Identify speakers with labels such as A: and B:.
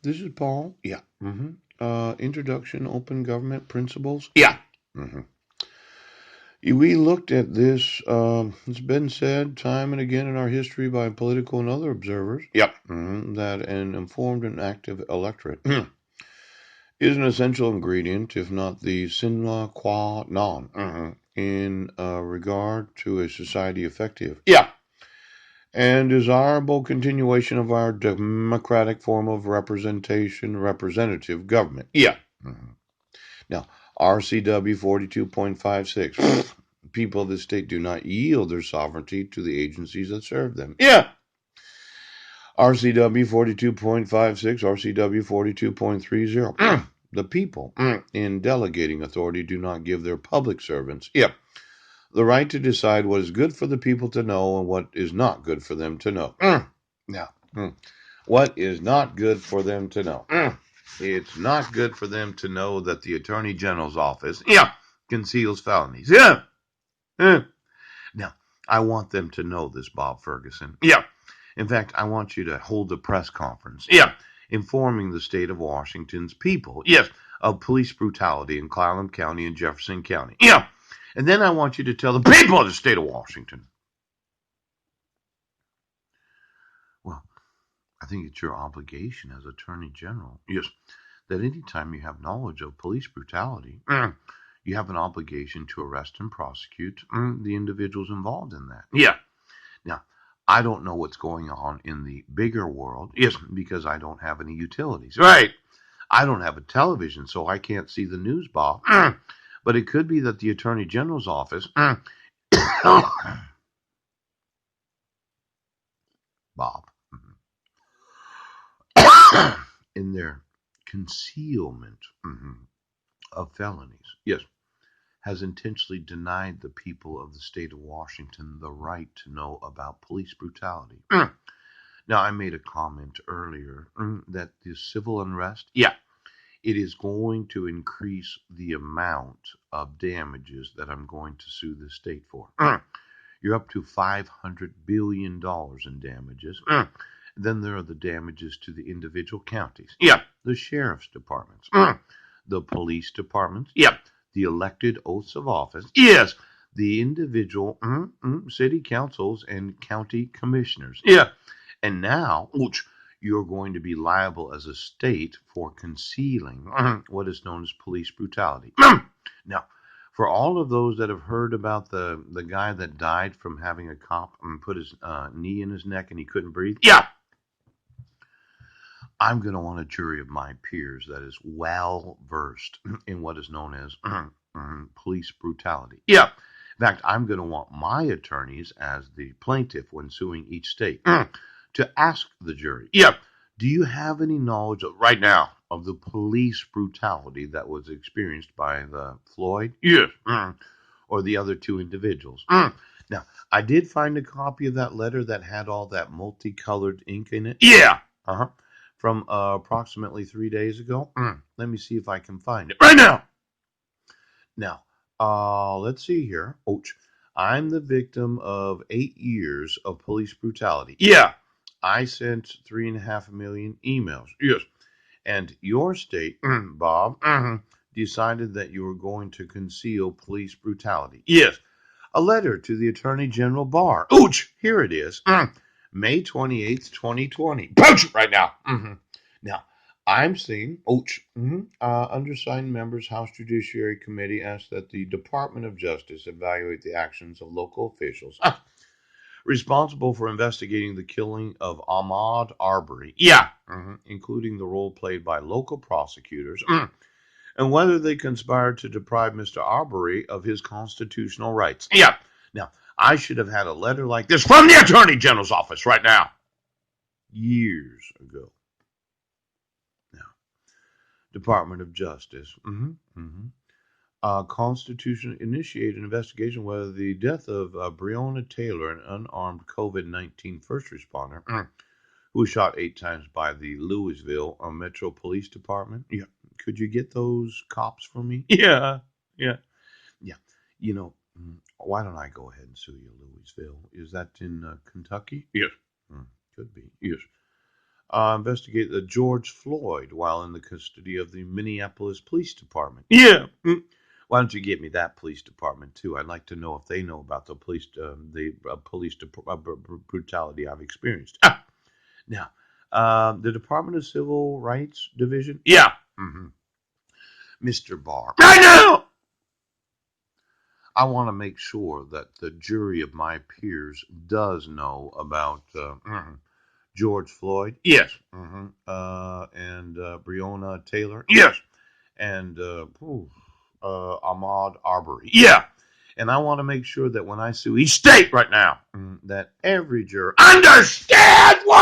A: This is Paul. Yeah. Introduction, Open Government Principles. Yeah. hmm We looked at this. It's been said time and again in our history by political and other observers. Yep. That an informed and active electorate is an essential ingredient, if not the sine qua non, in regard to a society effective. Yeah. And desirable continuation of our democratic form of representation, representative government. Yeah. Mhm. Now, RCW 42.56. People of the state do not yield their sovereignty to the agencies that serve them. Yeah. RCW 42.56, RCW 42.30. The people in delegating authority do not give their public servants. Yeah. The right to decide what is good for the people to know and what is not good for them to know. Now, what is not good for them to know? It's not good for them to know that the Attorney General's office, conceals felonies. Yeah. Now, I want them to know this, Bob Ferguson. Yeah. In fact, I want you to hold a press conference. Yeah. Informing the state of Washington's people. Yes. Of police brutality in Clallam County and Jefferson County. Yeah. And then I want you to tell the people of the state of Washington. Well, I think it's your obligation as Attorney General. Yes. That anytime you have knowledge of police brutality, you have an obligation to arrest and prosecute the individuals involved in that. Yeah. Now, I don't know what's going on in the bigger world. Yes, because I don't have any utilities. Right. I don't have a television, so I can't see the news, Bob. But it could be that the Attorney General's office, Bob, in their concealment of felonies, yes, has intentionally denied the people of the state of Washington the right to know about police brutality. Now, I made a comment earlier that the civil unrest, it is going to increase the amount of damages that I'm going to sue the state for. You're up to $500 billion in damages. Then there are the damages to the individual counties. Yeah. The sheriff's departments. The police departments. Yeah. The elected oaths of office. Yes. The individual city councils and county commissioners. Yeah. And now, you're going to be liable as a state for concealing what is known as police brutality. Now, for all of those that have heard about the guy that died from having a cop put his knee in his neck and he couldn't breathe, I'm going to want a jury of my peers that is well versed in what is known as police brutality. Yeah. In fact, I'm going to want my attorneys as the plaintiff when suing each state to ask the jury, do you have any knowledge right now of the police brutality that was experienced by the Floyd? Yes. Or the other two individuals? Now, I did find a copy of that letter that had all that multicolored ink in it. Yeah. From approximately 3 days ago. Let me see if I can find it right now. Now, let's see here. Ouch. I'm the victim of 8 years of police brutality. Yeah. I sent 3.5 million emails. Yes. And your state, Bob, decided that you were going to conceal police brutality. Yes. A letter to the Attorney General Barr. Ouch. Here it is. May 28th, 2020. Ouch. Right now. Now, I'm seeing, undersigned members, House Judiciary Committee asked that the Department of Justice evaluate the actions of local officials responsible for investigating the killing of Ahmaud Arbery. Yeah. Including the role played by local prosecutors and whether they conspired to deprive Mr. Arbery of his constitutional rights. Yeah. Now, I should have had a letter like this from the Attorney General's office right now. Years ago. Department of Justice. Constitution initiated an investigation whether the death of Breonna Taylor, an unarmed COVID-19 first responder, who was shot 8 times by the Louisville Metro Police Department. Yeah. Could you get those cops for me? Yeah. Yeah. Yeah. You know, why don't I go ahead and sue you, Louisville? Is that in Kentucky? Yes. Could be. Yes. Investigate the George Floyd while in the custody of the Minneapolis Police Department. Yeah. Why don't you get me that police department too? I'd like to know if they know about the police brutality I've experienced. Now, the Department of Civil Rights Division. Yeah. Mr. Barr. I know. I want to make sure that the jury of my peers does know about George Floyd. Yes. And Breonna Taylor. Yes. And Ahmaud Arbery. Yeah. And I want to make sure that when I sue each state right now, that every juror understands what